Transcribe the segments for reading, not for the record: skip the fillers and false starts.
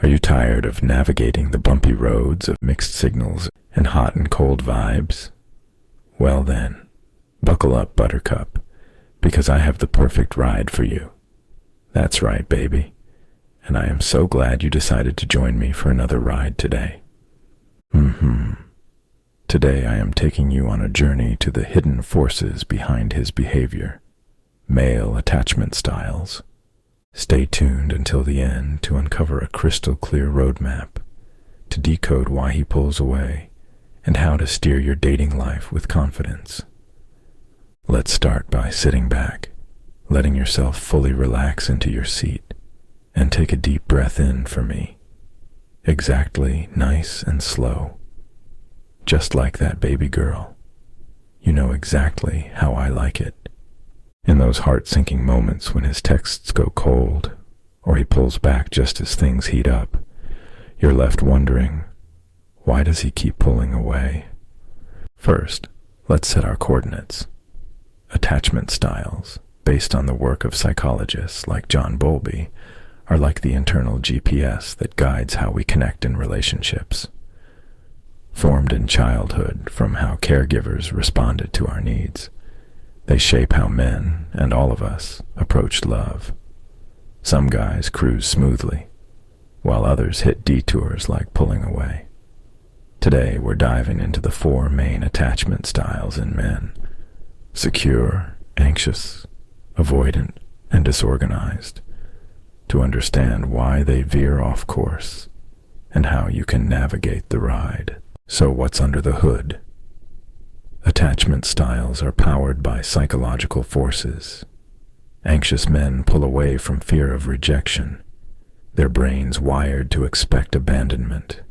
Are you tired of navigating the bumpy roads of mixed signals and hot and cold vibes? Well then, buckle up, Buttercup, because I have the perfect ride for you. That's right, baby, and I am so glad you decided to join me for another ride today. Today I am taking you on a journey to the hidden forces behind his behavior, male attachment styles. Stay tuned until the end to uncover a crystal-clear roadmap, to decode why he pulls away, and how to steer your dating life with confidence. Let's start by sitting back, letting yourself fully relax into your seat, and take a deep breath in for me. Exactly, nice and slow. Just like that, baby girl. You know exactly how I like it. In those heart-sinking moments when his texts go cold, or he pulls back just as things heat up, you're left wondering, why does he keep pulling away? First, let's set our coordinates. Attachment styles, based on the work of psychologists like John Bowlby, are like the internal GPS that guides how we connect in relationships. Formed in childhood from how caregivers responded to our needs, they shape how men, and all of us, approach love. Some guys cruise smoothly, while others hit detours like pulling away. Today we're diving into the 4 main attachment styles in men: secure, anxious, avoidant, and disorganized, to understand why they veer off course and how you can navigate the ride. So what's under the hood? Attachment styles are powered by psychological forces. Anxious men pull away from fear of rejection, their brains wired to expect abandonment.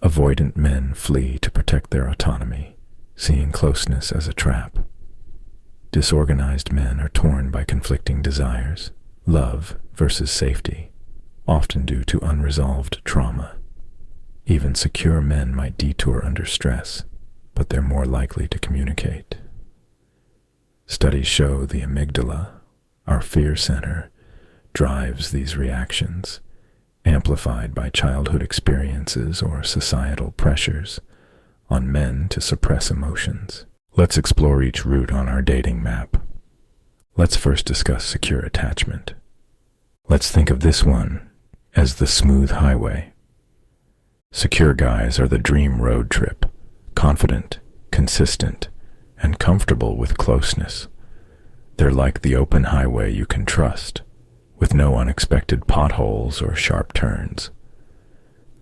Avoidant men flee to protect their autonomy, seeing closeness as a trap. Disorganized men are torn by conflicting desires, love versus safety, often due to unresolved trauma. Even secure men might detour under stress, but they're more likely to communicate. Studies show the amygdala, our fear center, drives these reactions, amplified by childhood experiences or societal pressures on men to suppress emotions. Let's explore each route on our dating map. Let's first discuss secure attachment. Let's think of this one as the smooth highway. Secure guys are the dream road trip, confident, consistent, and comfortable with closeness. They're like the open highway you can trust, with no unexpected potholes or sharp turns.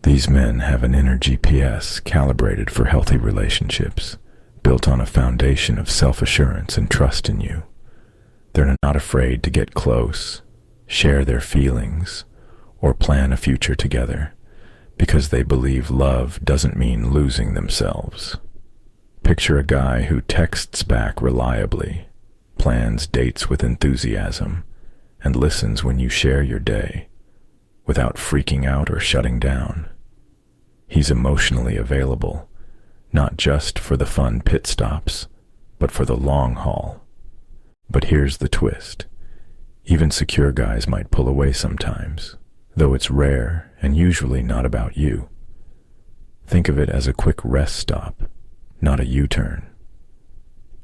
These men have an inner GPS calibrated for healthy relationships, built on a foundation of self-assurance and trust in you. They're not afraid to get close, share their feelings, or plan a future together, because they believe love doesn't mean losing themselves. Picture a guy who texts back reliably, plans dates with enthusiasm, and listens when you share your day, without freaking out or shutting down. He's emotionally available, not just for the fun pit stops, but for the long haul. But here's the twist. Even secure guys might pull away sometimes, though it's rare and usually not about you. Think of it as a quick rest stop, not a U-turn.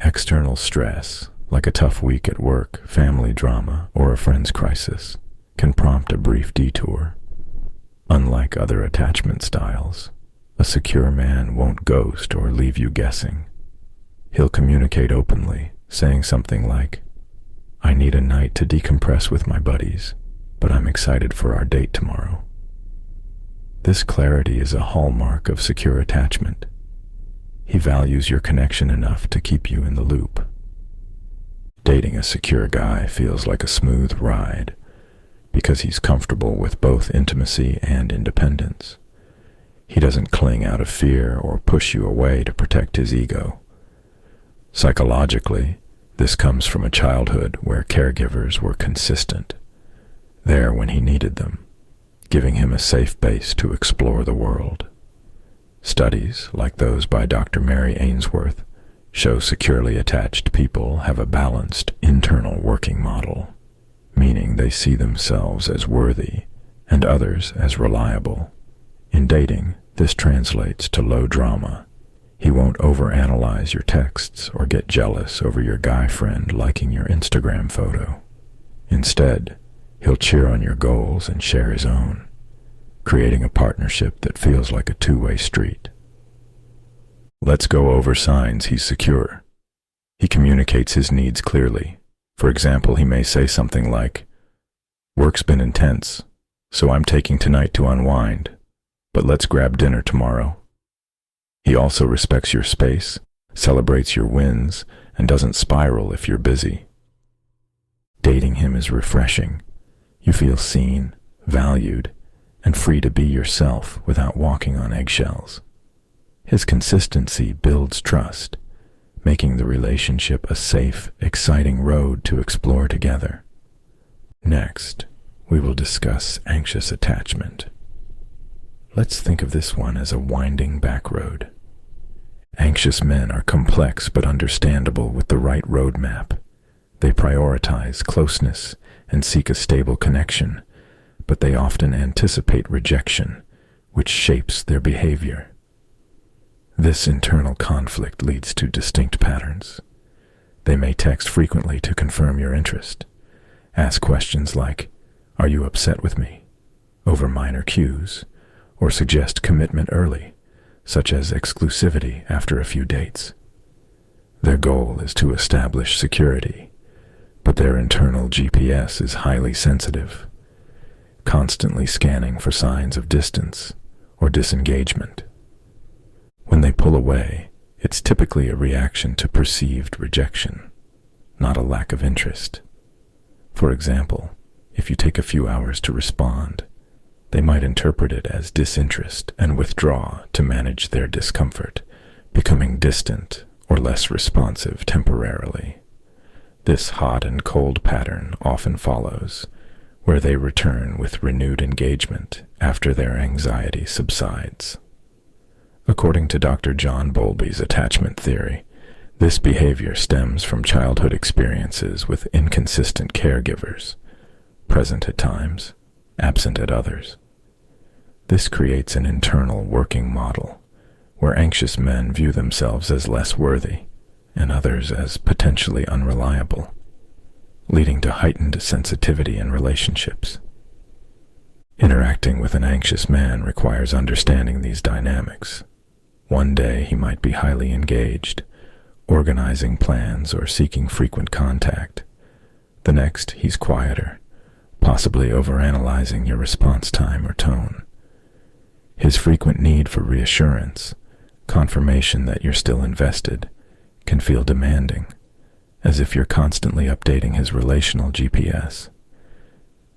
External stress, like a tough week at work, family drama, or a friend's crisis, can prompt a brief detour. Unlike other attachment styles, a secure man won't ghost or leave you guessing. He'll communicate openly, saying something like, "I need a night to decompress with my buddies, but I'm excited for our date tomorrow." This clarity is a hallmark of secure attachment. He values your connection enough to keep you in the loop. Dating a secure guy feels like a smooth ride because he's comfortable with both intimacy and independence. He doesn't cling out of fear or push you away to protect his ego. Psychologically, this comes from a childhood where caregivers were consistent, there when he needed them, giving him a safe base to explore the world. Studies, like those by Dr. Mary Ainsworth, show securely attached people have a balanced internal working model, meaning they see themselves as worthy, and others as reliable. In dating, this translates to low drama. He won't overanalyze your texts or get jealous over your guy friend liking your Instagram photo. Instead, he'll cheer on your goals and share his own, creating a partnership that feels like a two-way street. Let's go over signs he's secure. He communicates his needs clearly. For example, he may say something like, "Work's been intense, so I'm taking tonight to unwind, but let's grab dinner tomorrow." He also respects your space, celebrates your wins, and doesn't spiral if you're busy. Dating him is refreshing. You feel seen, valued, and free to be yourself without walking on eggshells. His consistency builds trust, making the relationship a safe, exciting road to explore together. Next, we will discuss anxious attachment. Let's think of this one as a winding back road. Anxious men are complex but understandable with the right roadmap. They prioritize closeness and seek a stable connection, but they often anticipate rejection, which shapes their behavior. This internal conflict leads to distinct patterns. They may text frequently to confirm your interest, ask questions like, "Are you upset with me?" over minor cues, or suggest commitment early, such as exclusivity after a few dates. Their goal is to establish security, but their internal GPS is highly sensitive, constantly scanning for signs of distance or disengagement. When they pull away, it's typically a reaction to perceived rejection, not a lack of interest. For example, if you take a few hours to respond, they might interpret it as disinterest and withdraw to manage their discomfort, becoming distant or less responsive temporarily. This hot and cold pattern often follows, where they return with renewed engagement after their anxiety subsides. According to Dr. John Bowlby's attachment theory, this behavior stems from childhood experiences with inconsistent caregivers, present at times, absent at others. This creates an internal working model where anxious men view themselves as less worthy and others as potentially unreliable, leading to heightened sensitivity in relationships. Interacting with an anxious man requires understanding these dynamics. One day he might be highly engaged, organizing plans or seeking frequent contact. The next, he's quieter, possibly overanalyzing your response time or tone. His frequent need for reassurance, confirmation that you're still invested, can feel demanding, as if you're constantly updating his relational GPS.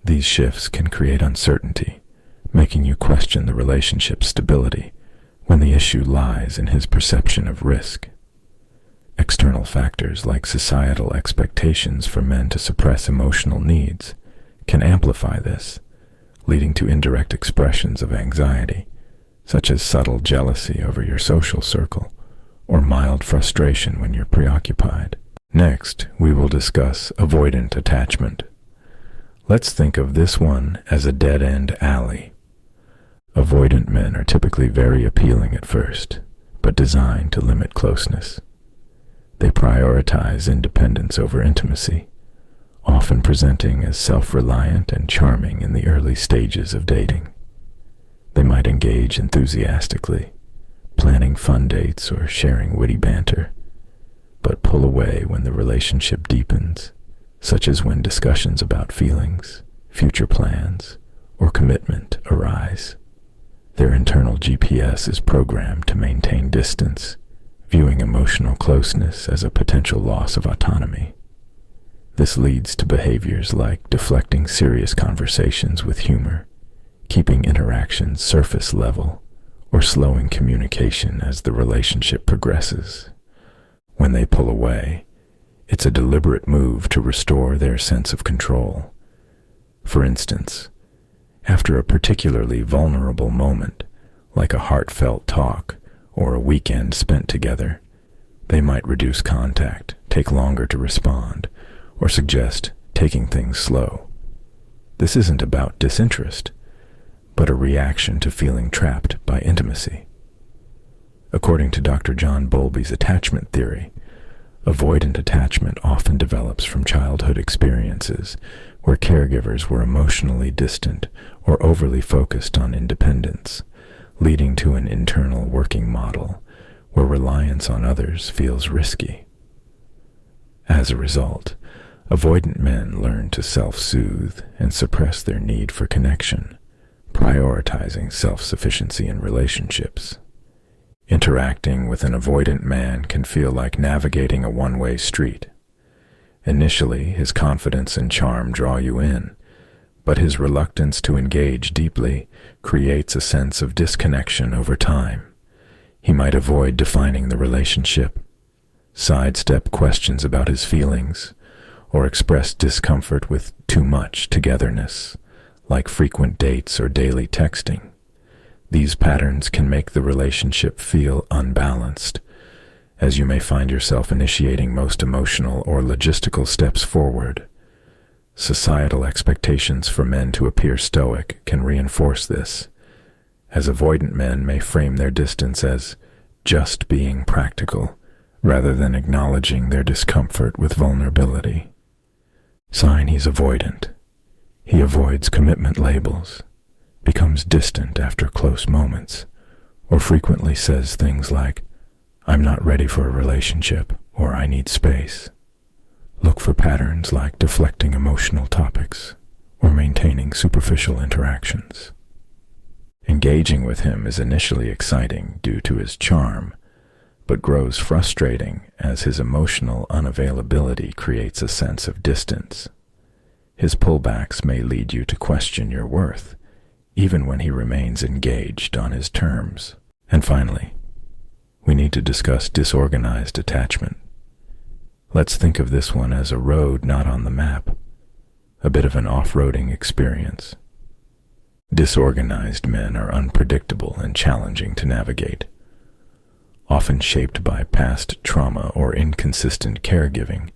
These shifts can create uncertainty, making you question the relationship's stability when the issue lies in his perception of risk. External factors like societal expectations for men to suppress emotional needs can amplify this, leading to indirect expressions of anxiety, such as subtle jealousy over your social circle or mild frustration when you're preoccupied. Next, we will discuss avoidant attachment. Let's think of this one as a dead-end alley. Avoidant men are typically very appealing at first, but designed to limit closeness. They prioritize independence over intimacy, often presenting as self-reliant and charming in the early stages of dating. They might engage enthusiastically, planning fun dates or sharing witty banter, but pull away when the relationship deepens, such as when discussions about feelings, future plans, or commitment arise. Their internal GPS is programmed to maintain distance, viewing emotional closeness as a potential loss of autonomy. This leads to behaviors like deflecting serious conversations with humor, keeping interactions surface level, or slowing communication as the relationship progresses. When they pull away, it's a deliberate move to restore their sense of control. For instance, after a particularly vulnerable moment, like a heartfelt talk or a weekend spent together, they might reduce contact, take longer to respond, or suggest taking things slow. This isn't about disinterest, but a reaction to feeling trapped by intimacy. According to Dr. John Bowlby's attachment theory, avoidant attachment often develops from childhood experiences where caregivers were emotionally distant or overly focused on independence, leading to an internal working model where reliance on others feels risky. As a result, avoidant men learn to self-soothe and suppress their need for connection, prioritizing self-sufficiency in relationships. Interacting with an avoidant man can feel like navigating a one-way street. Initially, his confidence and charm draw you in, but his reluctance to engage deeply creates a sense of disconnection over time. He might avoid defining the relationship, sidestep questions about his feelings, or express discomfort with too much togetherness, like frequent dates or daily texting. These patterns can make the relationship feel unbalanced, as you may find yourself initiating most emotional or logistical steps forward. Societal expectations for men to appear stoic can reinforce this, as avoidant men may frame their distance as just being practical, rather than acknowledging their discomfort with vulnerability. Sign he's avoidant. He avoids commitment labels, becomes distant after close moments, or frequently says things like, "I'm not ready for a relationship," or "I need space." Look for patterns like deflecting emotional topics or maintaining superficial interactions. Engaging with him is initially exciting due to his charm, but grows frustrating as his emotional unavailability creates a sense of distance. His pullbacks may lead you to question your worth, even when he remains engaged on his terms. And finally, we need to discuss disorganized attachment. Let's think of this one as a road not on the map, a bit of an off-roading experience. Disorganized men are unpredictable and challenging to navigate. Often shaped by past trauma or inconsistent caregiving,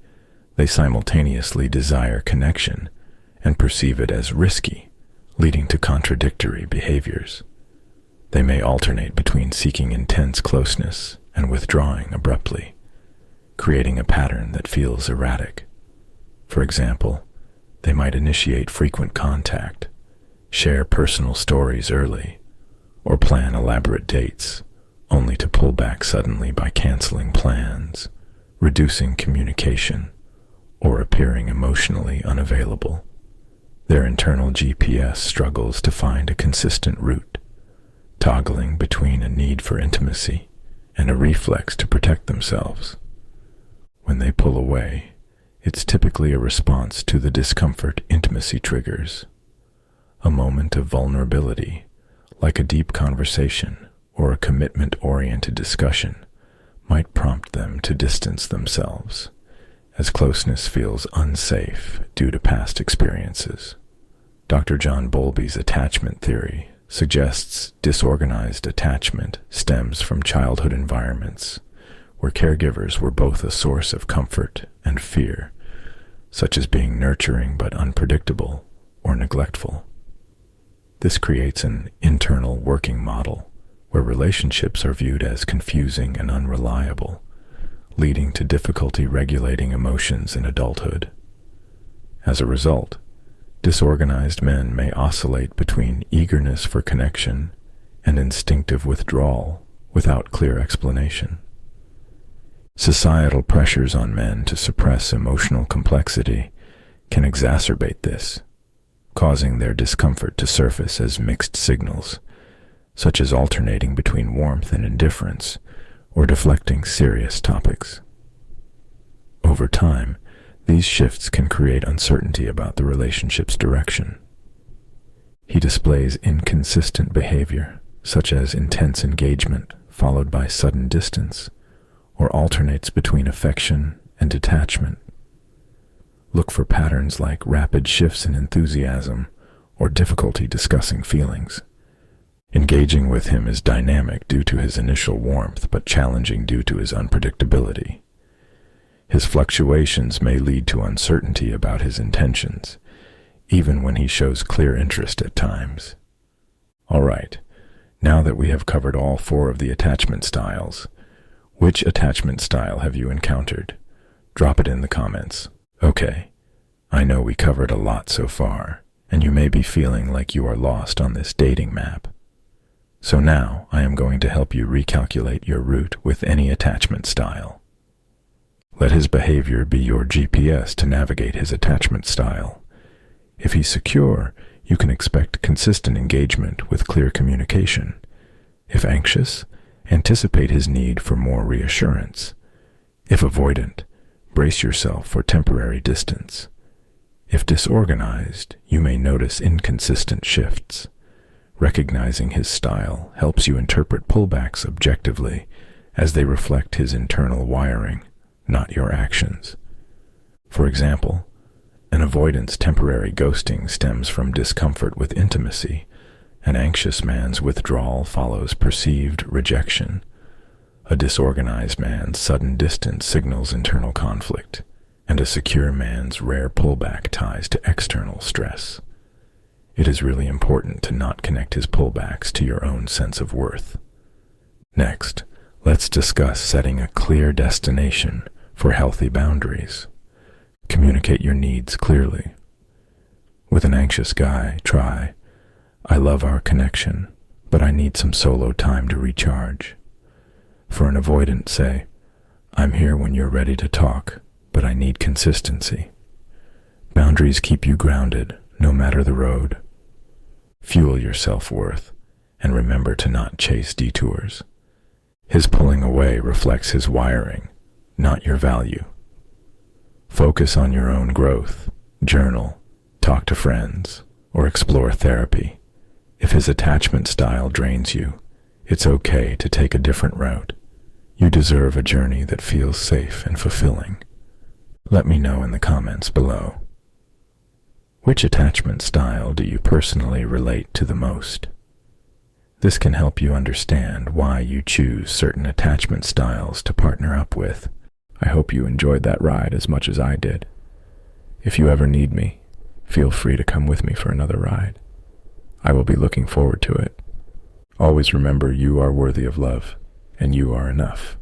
they simultaneously desire connection and perceive it as risky, leading to contradictory behaviors. They may alternate between seeking intense closeness and withdrawing abruptly, creating a pattern that feels erratic. For example, they might initiate frequent contact, share personal stories early, or plan elaborate dates, only to pull back suddenly by canceling plans, reducing communication, or appearing emotionally unavailable. Their internal GPS struggles to find a consistent route, toggling between a need for intimacy and a reflex to protect themselves. When they pull away, it's typically a response to the discomfort intimacy triggers. A moment of vulnerability, like a deep conversation or a commitment-oriented discussion, might prompt them to distance themselves, as closeness feels unsafe due to past experiences. Dr. John Bowlby's attachment theory suggests disorganized attachment stems from childhood environments where caregivers were both a source of comfort and fear, such as being nurturing but unpredictable or neglectful. This creates an internal working model where relationships are viewed as confusing and unreliable, leading to difficulty regulating emotions in adulthood. As a result, disorganized men may oscillate between eagerness for connection and instinctive withdrawal without clear explanation. Societal pressures on men to suppress emotional complexity can exacerbate this, causing their discomfort to surface as mixed signals, such as alternating between warmth and indifference, or deflecting serious topics. Over time, these shifts can create uncertainty about the relationship's direction. He displays inconsistent behavior, such as intense engagement followed by sudden distance, or alternates between affection and detachment. Look for patterns like rapid shifts in enthusiasm or difficulty discussing feelings. Engaging with him is dynamic due to his initial warmth, but challenging due to his unpredictability. His fluctuations may lead to uncertainty about his intentions, even when he shows clear interest at times. All right, now that we have covered all 4 of the attachment styles, which attachment style have you encountered? Drop it in the comments. Okay, I know we covered a lot so far, and you may be feeling like you are lost on this dating map. So now I am going to help you recalculate your route with any attachment style. Let his behavior be your GPS to navigate his attachment style. If he's secure, you can expect consistent engagement with clear communication. If anxious, anticipate his need for more reassurance. If avoidant, brace yourself for temporary distance. If disorganized, you may notice inconsistent shifts. Recognizing his style helps you interpret pullbacks objectively, as they reflect his internal wiring, not your actions. For example, an avoidant's temporary ghosting stems from discomfort with intimacy. An anxious man's withdrawal follows perceived rejection. A disorganized man's sudden distance signals internal conflict, and a secure man's rare pullback ties to external stress. It is really important to not connect his pullbacks to your own sense of worth. Next, let's discuss setting a clear destination for healthy boundaries. Communicate your needs clearly. With an anxious guy, try, "I love our connection, but I need some solo time to recharge." For an avoidant, say, "I'm here when you're ready to talk, but I need consistency." Boundaries keep you grounded, no matter the road. Fuel your self-worth, and remember to not chase detours. His pulling away reflects his wiring, not your value. Focus on your own growth, journal, talk to friends, or explore therapy. If his attachment style drains you, it's okay to take a different route. You deserve a journey that feels safe and fulfilling. Let me know in the comments below. Which attachment style do you personally relate to the most? This can help you understand why you choose certain attachment styles to partner up with. I hope you enjoyed that ride as much as I did. If you ever need me, feel free to come with me for another ride. I will be looking forward to it. Always remember you are worthy of love, and you are enough.